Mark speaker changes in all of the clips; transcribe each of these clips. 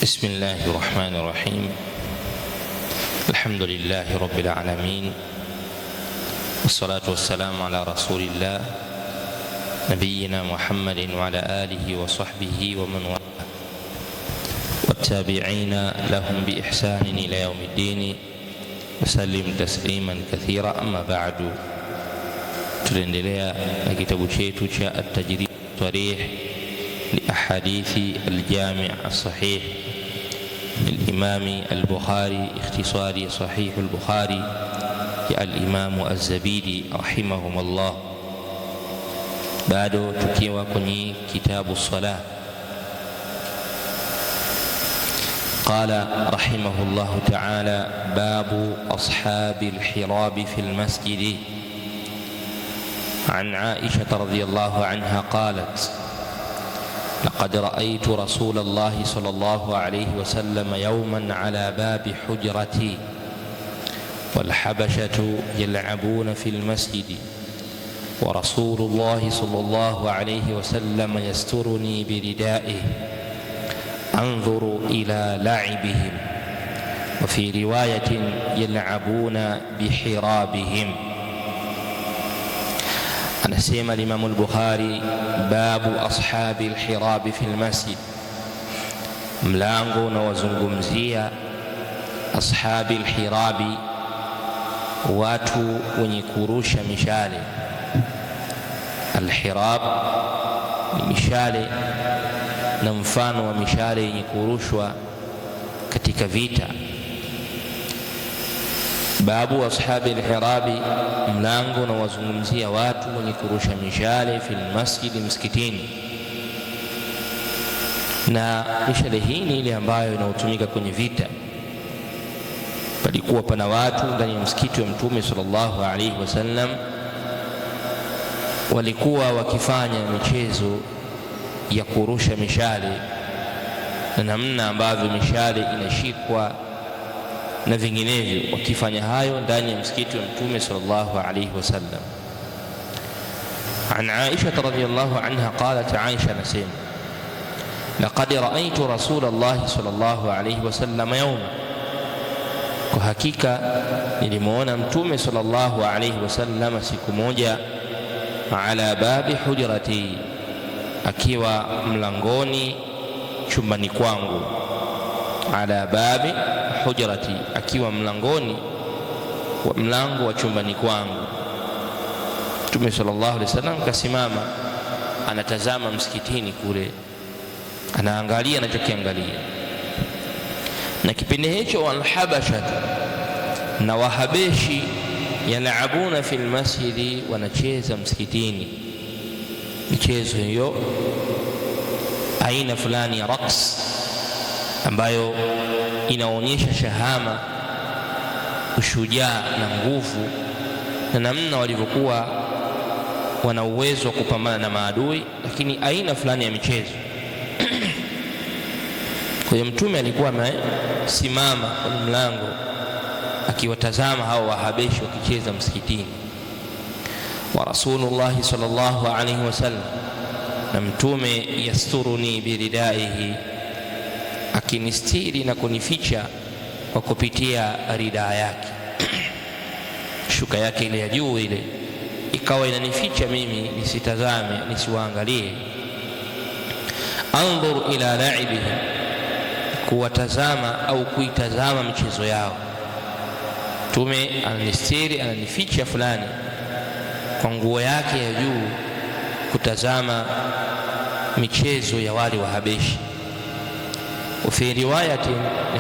Speaker 1: بسم الله الرحمن الرحيم. الحمد لله رب العالمين، والصلاة والسلام على رسول الله نبينا محمد وعلى آله وصحبه ومن والاه والتابعين لهم بإحسان إلى يوم الدين وسلم تسليما كثيرا. أما بعد، tunaendelea na kitabu chetu cha at-tajrid sarih li ahadithi al-jami' as-sahih للإمام البخاري، اختصار صحيح البخاري الإمام الزبيدي رحمهم الله. bado tukiwa kwenye kitabu الصلاة. قال رحمه الله تعالى: باب أصحاب الحراب في المسجد. عن عائشة رضي الله عنها قالت: لقد رأيت رسول الله صلى الله عليه وسلم يوما على باب حجرتي والحبشة يلعبون في المسجد ورسول الله صلى الله عليه وسلم يسترني بردائه أنظر إلى لعبهم، وفي رواية يلعبون بحرابهم. Anasema Imam al-Bukhari, babu ashabi al-hirabi fi al-masjid, mlango unaozungumzia ashabi al-hirabi, watu wenye kurusha mishale. Al-hirab ni mishale na mfano wa mishale yenye kurushwa katika vita. Babu ashabi al-hirabi, mlango unaozungumzia watu wenye kurusha mishale fil masjid, msikitini. Na mishale hii ni ile ambayo inayotumika kwenye vita. Palikuwa pana watu ndani ya msikiti wa Mtume sallallahu alaihi wasallam walikuwa wakifanya michezo ya kurusha mishale na namna ambavyo mishale inashikwa na vinginevyo, wakifanya hayo ndani ya msikiti wa Mtume sallallahu alayhi wasallam. An Aisha radhiyallahu anha qalat, Aisha nasema: laqad ra'aytu Rasulullah sallallahu alayhi wasallam yawma, kwa hakika nilimuona Mtume sallallahu alayhi wasallam siku moja, ala babi hujrati, akiwa mlangoni chumbani kwangu. Ala babi hujrati, akiwa mlangoni wa mlango wa chumbani kwangu. Mtume sallallahu alaihi wasallam kasimama, anatazama msikitini kule, anaangalia anachokiangalia. Na kipindi hicho walhabasha na wahabeshi yalabuna fil masjidi, wanacheza msikitini michezo hiyo, aina fulani ya raqs ambayo inaonyesha shahama, ushujaa na nguvu na namna walivyokuwa wana uwezo wa kupambana na maadui, lakini aina fulani ya michezo. Kwa hiyo Mtume alikuwa amesimama kwenye mlango akiwatazama hao wahabeshi wakicheza msikitini. Wa Rasulullah sallallahu alaihi wasallam, na Mtume yasturuni biridaihi, akinistiri na kunificha kwa kupitia ridaa yake. Shuka yake ile ya juu ile ikawa inanificha mimi nisitazame, nisiwaangalie. Anzur ila la'ibihi, kuwatazama au kuitazama michezo yao. Mtume ananistiri, ananificha fulani kwa nguo yake ya juu, kutazama michezo ya wale wahabeshi. وفي رواية،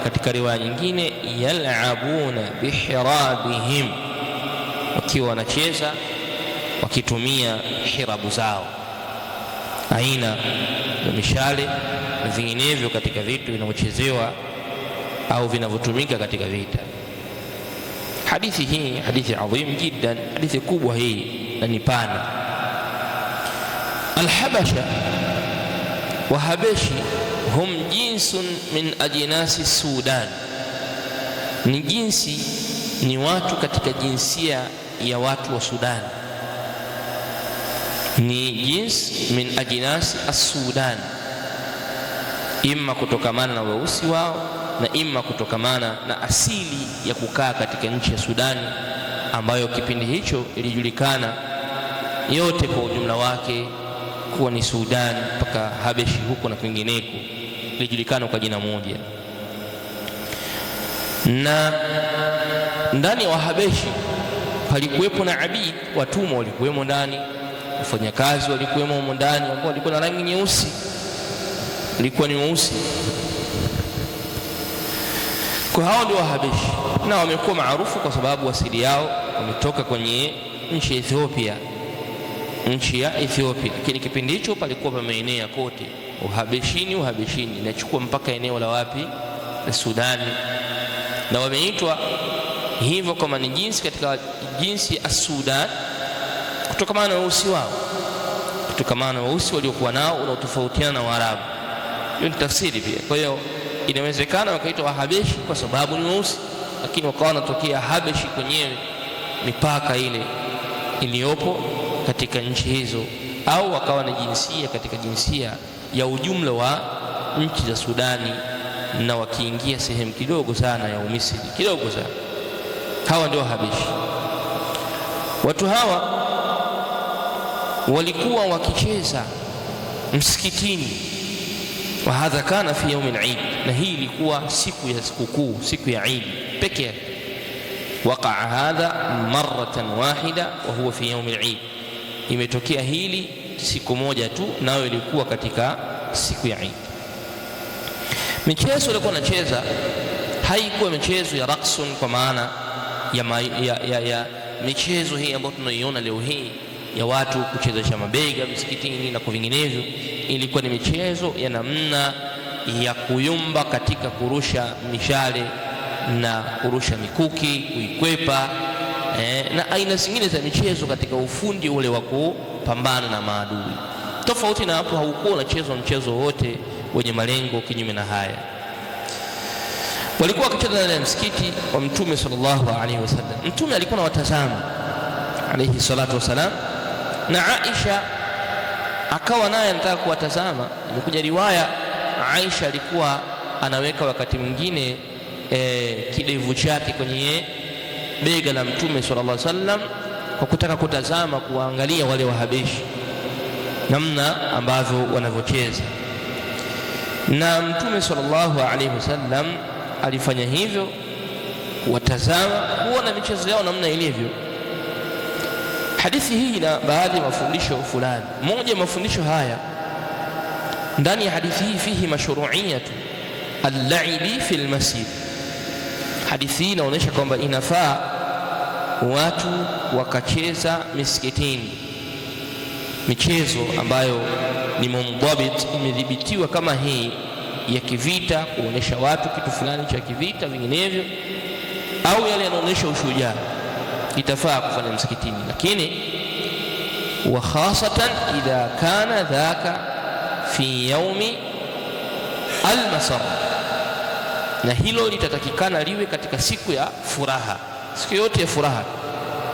Speaker 1: katika riwaya nyingine, yal'abuna bihirabihim, wakiwa wanacheza wakitumia hirabu zao, aina ya mishale na vinginevyo katika vitu vinavyochezewa au vinavyotumika katika vita. Hadithi hii hadithi adhim jiddan, hadithi kubwa hii na ni pana. Alhabasha, wahabeshi, hum jinsun min ajinasi Sudan, ni jinsi, ni watu katika jinsia ya watu wa Sudan. Ni jins min ajinasi as-Sudan, imma kutokamana na weusi wao na imma kutokamana na asili ya kukaa katika nchi ya Sudani, ambayo kipindi hicho ilijulikana yote kwa ujumla wake kuwa ni Sudan mpaka Habeshi huko na kwingineko, ilijulikana kwa jina moja. Na ndani ya Wahabeshi palikuwepo na abid, watumwa walikuwemo ndani, wafanyakazi walikuwemo humo ndani ambao walikuwa na rangi nyeusi, walikuwa ni weusi. Kwa hao ndio Wahabeshi, na wamekuwa maarufu kwa sababu asili yao wametoka kwenye nchi ya Ethiopia, nchi ya Ethiopia. Lakini kipindi hicho palikuwa pameenea kote Uhabeshini, inachukua mpaka eneo la wapi? La Sudani. Na wameitwa hivyo kama ni jinsi katika jinsi ya Sudan, kutokamana na weusi wao, kutokamana na weusi waliokuwa nao unaotofautiana na Waarabu. Hiyo ni tafsiri pia. Kwa hiyo inawezekana wakaitwa Wahabeshi kwa sababu ni weusi, lakini wakawa wanatokea Habeshi kwenyewe, mipaka ile iliyopo katika nchi hizo, au wakawa na jinsia katika jinsia ya ujumla wa nchi za Sudani, na wakiingia sehemu kidogo sana ya Umisri, kidogo sana. Hawa ndio Wahabeshi. Watu hawa walikuwa wakicheza msikitini, wa hadha kana fi yaum al-Eid, na hii ilikuwa siku ya sikukuu, siku ya Eid pekee yake. Waqa'a hadha maratan wahida wa huwa fi yaum al-Eid, imetokea hili siku moja tu, nayo ilikuwa katika siku ya Eid. Michezo walikuwa wanacheza haikuwa michezo ya raqsun kwa maana ya michezo hii ambayo tunaiona leo hii ya watu kuchezesha mabega msikitini na vinginevyo. Ilikuwa ni michezo ya namna ya kuyumba katika kurusha mishale na kurusha mikuki, kuikwepa na aina zingine za michezo katika ufundi ule wa kupambana na maadui. Tofauti na hapo, haukuwa unachezwa mchezo wote wenye malengo kinyume na haya. Walikuwa wakicheza ndani ya msikiti wa Mtume sallallahu alaihi wasallam. Mtume alikuwa anawatazama alayhi salatu wasalam, na Aisha akawa naye anataka kuwatazama. Imekuja riwaya Aisha alikuwa anaweka wakati mwingine kidevu chake kwenye bega la Mtume sallallahu alaihi wasallam kwa kutaka kutazama, kuangalia wale Wahabeshi namna ambavyo wanavyocheza. Na Mtume sallallahu alaihi wasallam alifanya hivyo, kuwatazama, kuona michezo yao namna ilivyo. Hadithi hii ina baadhi ya mafundisho fulani. Moja ya mafundisho haya ndani ya hadithi hii, fihi mashru'iyatu al-la'ibi fi al-masjid. Hadithi hii inaonyesha kwamba inafaa watu wakacheza misikitini, michezo ambayo ni mundhabit, imedhibitiwa kama hii ya kivita, kuonesha watu kitu fulani cha kivita vinginevyo, au yale yanaonesha ushujaa, itafaa kufanya msikitini. Lakini wa khasatan idha kana dhaka fi yaumi al-masar, na hilo litatakikana liwe katika siku ya furaha. Siku yote ya furaha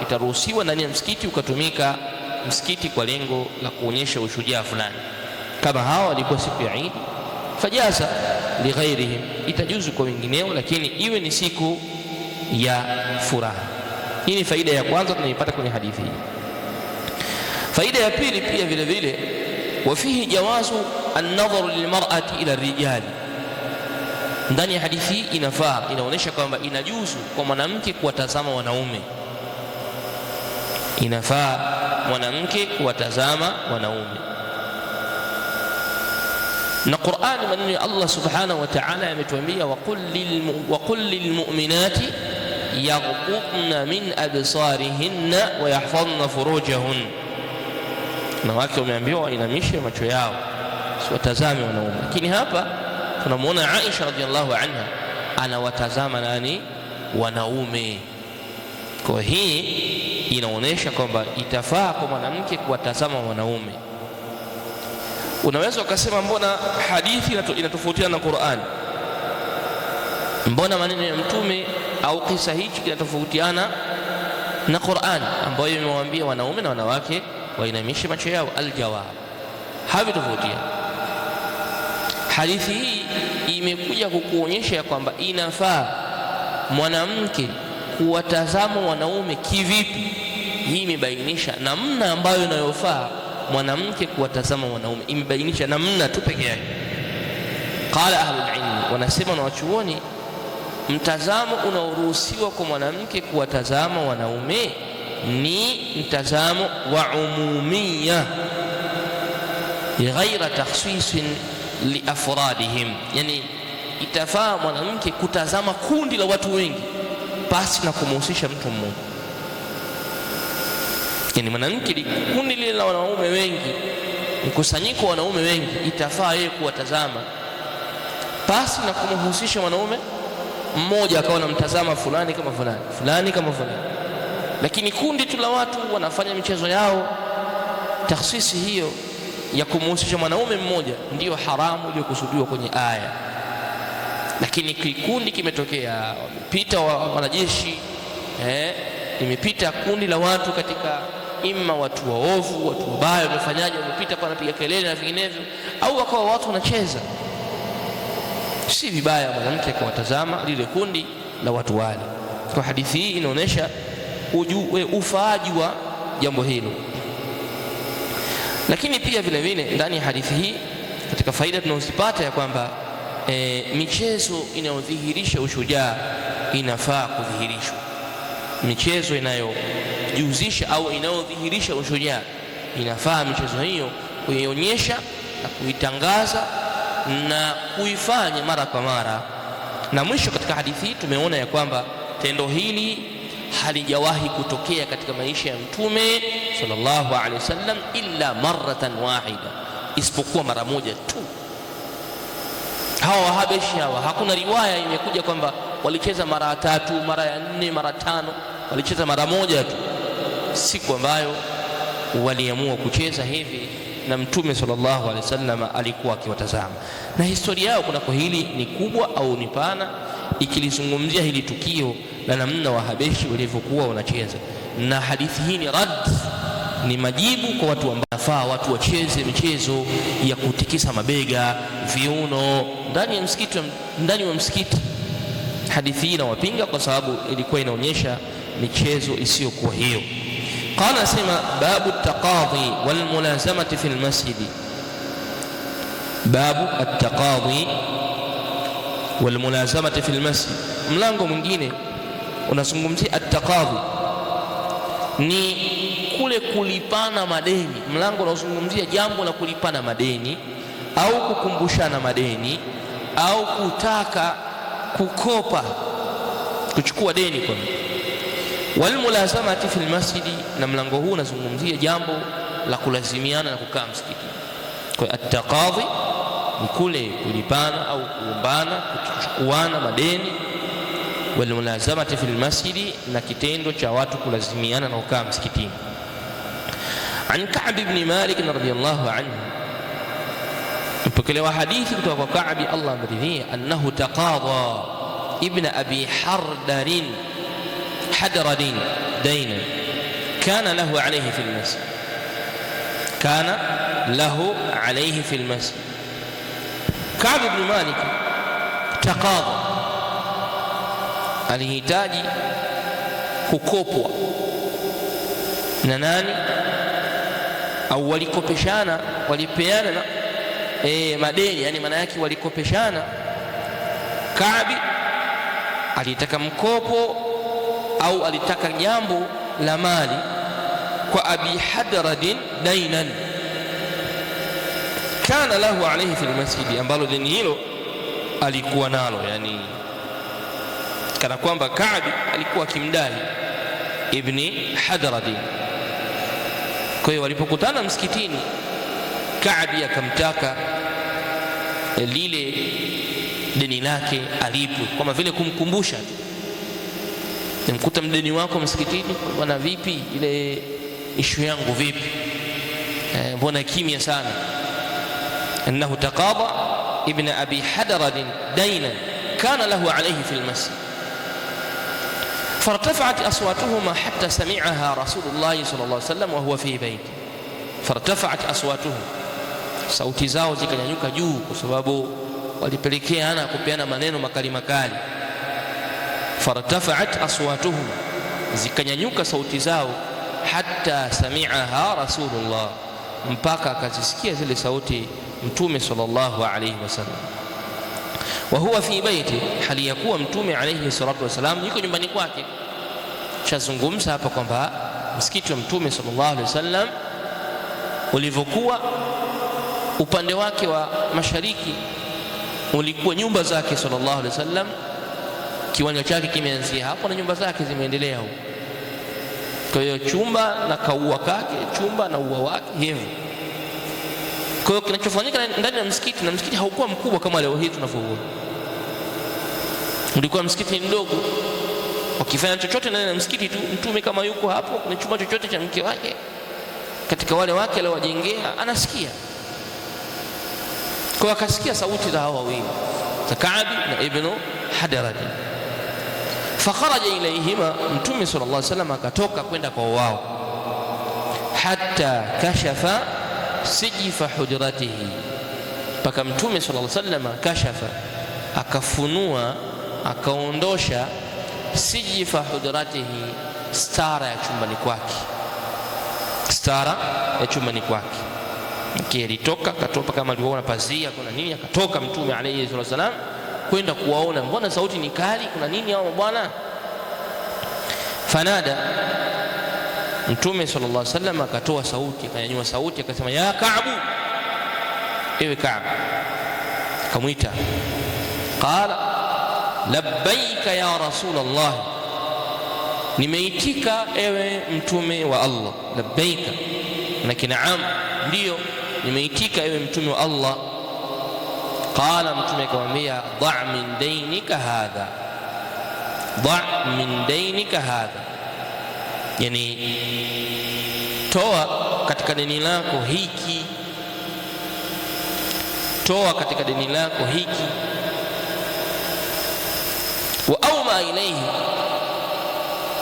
Speaker 1: itaruhusiwa ndani ya msikiti ukatumika msikiti kwa lengo la kuonyesha ushujaa fulani. Kama hawa walikuwa siku ya Eid, fajaza lighairihim, itajuzu kwa wengineo, lakini iwe ni siku ya furaha. Hii ni faida ya kwanza tunaipata kwenye hadithi hii. Faida ya pili pia vile vile, wafihi jawazu an-nadhar lilmar'ati ila rijali. Ndani ya hadithi hii inaonyesha kwamba inajuzu kwa mwanamke kuwatazama wanaume, inafaa mwanamke kuwatazama wanaume. Na Qur'ani, maneno ya Allah subhanahu wa ta'ala yametuambia, wa qul lilmu'minati yaghdudna min absarihinna wa yahfazna furujahun. Na wake wameambiwa wainamishe macho yao, siwatazame wanaume. Lakini hapa tunamuona Aisha radhiallahu anha anawatazama nani? Wanaume. Kwa hii inaonyesha kwamba itafaa kwa mwanamke kuwatazama wanaume. Unaweza ukasema mbona hadithi inatofautiana na Qur'an? Mbona maneno ya Mtume au kisa hichi kinatofautiana na Qur'an ambayo imewaambia wanaume na wanawake wainamishe macho yao? Aljawab, havitofautiana. Hadithi hii imekuja kukuonyesha kwamba inafaa mwanamke kuwatazama wanaume kivipi. Hii imebainisha namna ambayo inayofaa mwanamke kuwatazama wanaume, imebainisha namna tu peke yake. Qala ahlul ilmi, wanasema na wachuoni, mtazamo unaoruhusiwa kwa mwanamke kuwatazama wanaume ni mtazamo wa umumia ghaira takhsisin liafradihim, yani itafaa mwanamke kutazama kundi la watu wengi basi na kumhusisha mtu mmoja. Yani mwanamke kundi lile la wanaume wengi, mkusanyiko wa wanaume wengi, itafaa yeye kuwatazama basi na kumhusisha mwanaume mmoja, akawa anamtazama fulani kama fulani, fulani kama fulani. Lakini kundi tu la watu wanafanya michezo yao, takhsisi hiyo ya kumhusisha mwanaume mmoja ndiyo haramu iliyokusudiwa kwenye aya. Lakini kikundi kimetokea, wamepita wanajeshi, imepita kundi la watu katika imma watu waovu, watu wabaya, wamefanyaje, wamepita kwa napiga kelele na vinginevyo, au wakawa watu wanacheza, si vibaya mwanamke kuwatazama lile kundi la watu wale. Kwa hadithi hii inaonyesha ufaaji wa jambo hilo. Lakini pia vile vile ndani ya hadithi hii katika faida tunazopata ya kwamba michezo inayodhihirisha ushujaa inafaa kudhihirishwa. Michezo inayojihusisha au inayodhihirisha ushujaa, inafaa michezo hiyo kuionyesha na kuitangaza na kuifanya mara kwa mara. Na mwisho katika hadithi hii tumeona ya kwamba tendo hili halijawahi kutokea katika maisha ya Mtume sallallahu alaihi wasallam illa maratan wahida, isipokuwa mara moja tu. Hawa Wahabeshi hawa, hakuna riwaya imekuja kwamba walicheza mara 3, mara 4, mara 5. Walicheza mara moja tu, siku ambayo waliamua kucheza hivi, na Mtume sallallahu alaihi wasallam alikuwa akiwatazama. Na historia yao kunako hili ni kubwa au ni pana, ikilizungumzia hili tukio na namna Wahabeshi walivyokuwa wanacheza. Na hadithi hii ni rad, ni majibu kwa watu ambao nafaa watu wacheze michezo ya kutikisa mabega, viuno ndani ya msikiti. Hadithi hii inawapinga kwa sababu ilikuwa inaonyesha michezo isiyokuwa hiyo. Qala sema babu at-taqadhi wal mulazamati fil masjid. Babu at-taqadhi wal mulazamati fil masjid, mlango mwingine unazungumzia at-taqadhi, ni kule kulipana madeni. Mlango unazungumzia jambo la kulipana madeni au kukumbushana madeni au kutaka kukopa, kuchukua deni kwa mtu. Wal mulazamati fil masjid, na mlango huu unazungumzia jambo la kulazimiana na kukaa msikitini. Kwa at-taqadhi ni kule kulipana au kuombana, kuchukuana madeni. Wal mulazamati fil masjid, na kitendo cha watu kulazimiana na kukaa msikitini. An Ka'b ibn Malik radhiyallahu anhu, mpokelewa hadithi kutoka kwa Ka'b, Allah amridhie, annahu taqadha ibn abi حدرد دينا كان له عليه في المسجد. كعب بن مالك تقاضى، alihitaji kukopwa na nani, au walikopeshana, walipeana madeni, yani maana yake walikopeshana. Kaabi alitaka mkopo au alitaka jambo la mali kwa Abi Hadradin dainan kana lahu alayhi fi almasjid, ambalo deni hilo alikuwa nalo, yani kana kwamba Kaabi alikuwa akimdai Ibni Hadradin. Kwa hiyo walipokutana msikitini, Kaabi akamtaka lile deni lake alipwe, kama vile kumkumbusha, nimkuta mdeni wako msikitini, bwana vipi ile ishu yangu vipi, mbona kimya sana. Annahu taqada ibn abi hadrad dayna kana lahu alayhi fi almasjid, فارتفعت أصواتهما حتى سمعها رسول الله صلى الله عليه وسلم وهو في بيته. فارتفعت أصواتهم، sauti zao zikanyanyuka juu kwa sababu walipelekeana kupeana maneno makali makali. Fartafa'at aswatuhum, zikanyanyuka sauti zao, hatta sami'aha Rasulullah, mpaka akazisikia zile sauti Mtume sallallahu alayhi wasallam. Wa huwa fi baiti, hali ya kuwa Mtume alayhi salatu wasallam yuko nyumbani kwake. Shazungumza hapa kwamba msikiti wa Mtume sallallahu alayhi wasallam ulivyokuwa upande wake wa mashariki ulikuwa nyumba zake sallallahu alayhi wasallam, kiwanja chake kimeanzia hapo na nyumba zake zimeendelea huko. Kwa hiyo chumba na kaua kake, chumba na ua wake hivyo. Kwa hiyo kinachofanyika ndani ya msikiti, na msikiti haukuwa mkubwa kama leo hii tunavyoona. Ulikuwa msikiti mdogo, wakifanya chochote ndani ya msikiti tu, Mtume kama yuko hapo kwenye chumba chochote cha mke wake, katika wale wake aliowajengea, anasikia. Kwa akasikia sauti za hao wawili, za Ka'b na Ibn Hadrad. Fakharaja ilayhima, Mtume sallallahu alayhi wasallam akatoka kwenda kwa wao, hatta kashafa sijifa hujratihi, mpaka Mtume sallallahu alayhi wasallam kashafa, akafunua, akaondosha sijifa hujratihi, stara ya chumbani kwake, stara ya chumbani kwake. Alitoka, akatoka kama alivyoona pazia kuna nini, akatoka Mtume alayhi wasallam kwenda kuwaona, mbona sauti ni kali, kuna nini hao bwana? Fanada, Mtume sallallahu alaihi wasallam akatoa sauti, akanyanyua sauti, akasema ya Ka'b, ewe Ka'b. Akamwita, qala labbaika ya Rasulullah, nimeitika ewe Mtume wa Allah. Labbaika lakini naam, ndio nimeitika ewe Mtume wa Allah. Qala, Mtume akamwambia dha' min dainika hadha, dha' min dainika hadha, yani toa katika deni lako hiki, toa katika deni lako hiki. Wa auma ilayhi,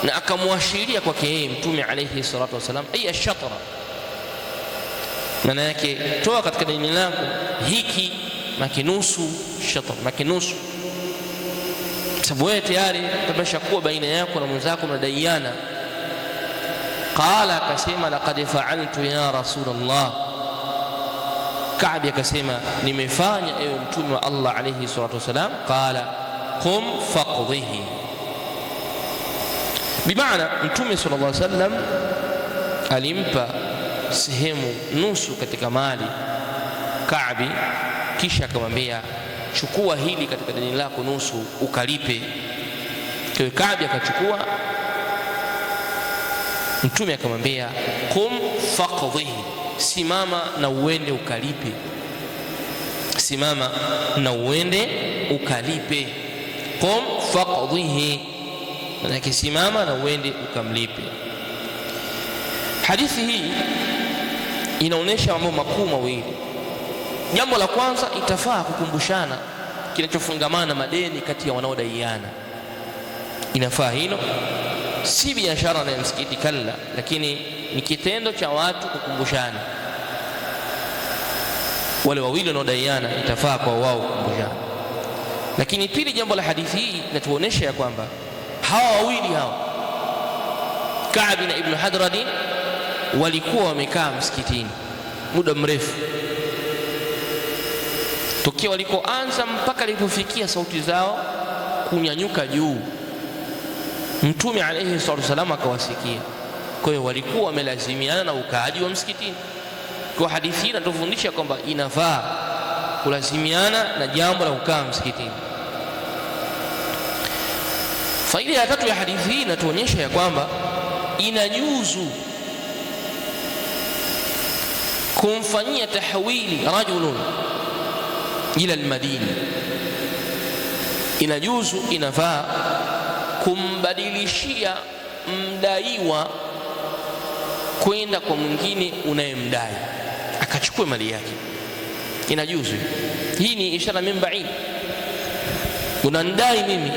Speaker 1: na akamwashiria kwake yeye Mtume alayhi salatu wasalam, ay ash-shatra, maana yake toa katika deni lako hiki, makinusu shatr, makinusu, sababu wewe tayari tabashakuwa baina yako na mwenzako mnadaiana. Qala, akasema laqad fa'altu ya Rasulullah. Ka'b akasema nimefanya ewe Mtume wa Allah alayhi salatu wasalam. Qala qum faqdhihi, bimaana Mtume sallallahu alayhi wasallam alimpa sehemu nusu katika mali Ka'b, kisha akamwambia chukua hili katika deni lako nusu ukalipe. Kwa hiyo Ka'b akachukua, Mtume akamwambia qum faqdhihi, simama na uende ukalipe, simama na uende ukalipe. Qum faqdhihi, maana simama na uende ukamlipe. Hadithi hii inaonyesha mambo makuu mawili. Jambo la kwanza, itafaa kukumbushana kinachofungamana madeni kati ya wanaodaiana. Inafaa hilo, si biashara na msikiti kalla, lakini ni kitendo cha watu kukumbushana. Wale wawili wanaodaiana, itafaa kwa wao kukumbushana. Lakini pili, jambo la hadithi hii linatuonyesha ya kwamba hawa wawili hawa, Ka'b na Ibn Hadrad, walikuwa wamekaa msikitini muda mrefu, tokea walikoanza mpaka alipofikia sauti zao kunyanyuka juu, Mtume alayhi salatu wasallam akawasikia. Kwa hiyo walikuwa wamelazimiana na ukaaji wa msikitini. Kwa hadithi hii inatufundisha kwamba inafaa kulazimiana na jambo la kukaa msikitini. Faida ya tatu ya hadithi hii inatuonyesha ya kwamba inajuzu kumfanyia tahwili rajulun ila almadina, inajuzu, inafaa kumbadilishia mdaiwa kwenda kwa mwingine unayemdai akachukue mali yake, inajuzu. Hii ni ishara min ba'id. Unandai mimi,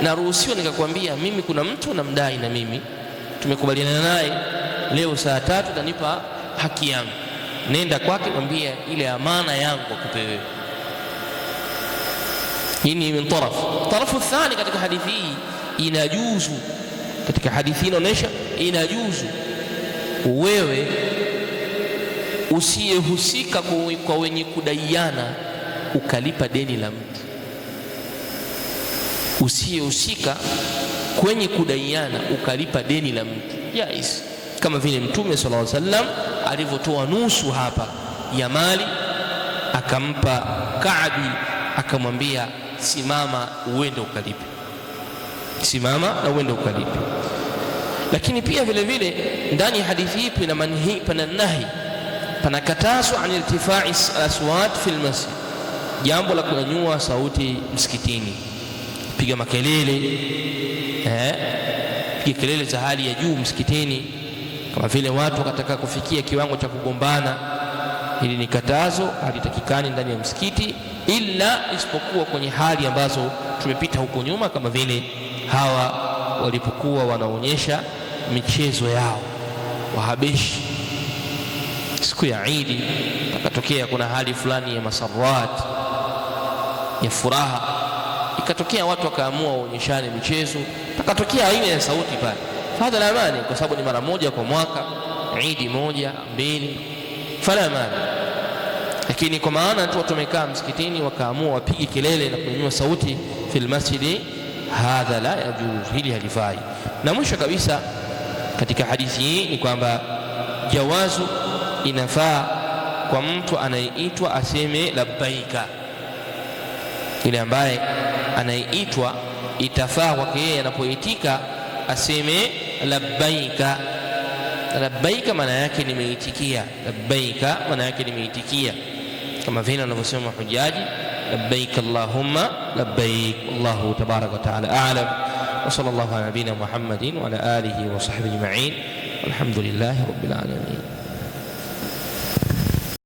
Speaker 1: naruhusiwa nikakwambia mimi kuna mtu namdai na mimi tumekubaliana naye leo saa 3 utanipa haki yangu, nenda kwake mwambie ile amana yangu akupe wewe. Hii ni min tarafu thani. Katika hadithi hii inajuzu, katika hadithi inaonyesha inajuzu wewe usiyehusika kwa wenye kudaiana ukalipa deni la mtu, usiyehusika kwenye kudaiana ukalipa deni la mtu jaiz, kama vile Mtume sallallahu alaihi wasallam alivyotoa nusu hapa ya mali akampa Kaabi, akamwambia simama uende ukalipe, simama na uende ukalipe. Lakini pia vile vile ndani ya hadithi hii pana nahi, pana katazo an irtifai aswat fil masjid, jambo la kunyanyua sauti msikitini, piga makelele, piga kelele za hali ya juu msikitini, kama vile watu wakataka kufikia kiwango cha kugombana. Hili ni katazo, halitakikani ndani ya msikiti, ila isipokuwa kwenye hali ambazo tumepita huko nyuma, kama vile hawa walipokuwa wanaonyesha michezo yao Wahabeshi siku ya Eid, akatokea kuna hali fulani ya masarat ya furaha, ikatokea watu wakaamua waonyeshane michezo, akatokea aina ya sauti pale. Fadha la amani, kwa sababu ni mara moja kwa mwaka, Eid moja mbili, fala amani. Lakini kwa maana tu watu wamekaa msikitini wakaamua wapige kelele na kunyanyua sauti fil masjidi, hadha la yajuz, hili halifai. Na mwisho kabisa katika hadithi hii ni kwamba jawazu, inafaa kwa mtu anayeitwa aseme labbaika. Yule ambaye anayeitwa itafaa kwake yeye anapoitika aseme labbaika. Labbaika maana yake nimeitikia, labbaika maana yake nimeitikia, kama vile anavyosema hujaji labbaik allahumma labbaik. Allahu tabaraka wa taala a'lam, wa sallallahu ala nabina Muhammadin wa ala alihi wa sahbihi ajma'in, walhamdulillahi rabbil alamin.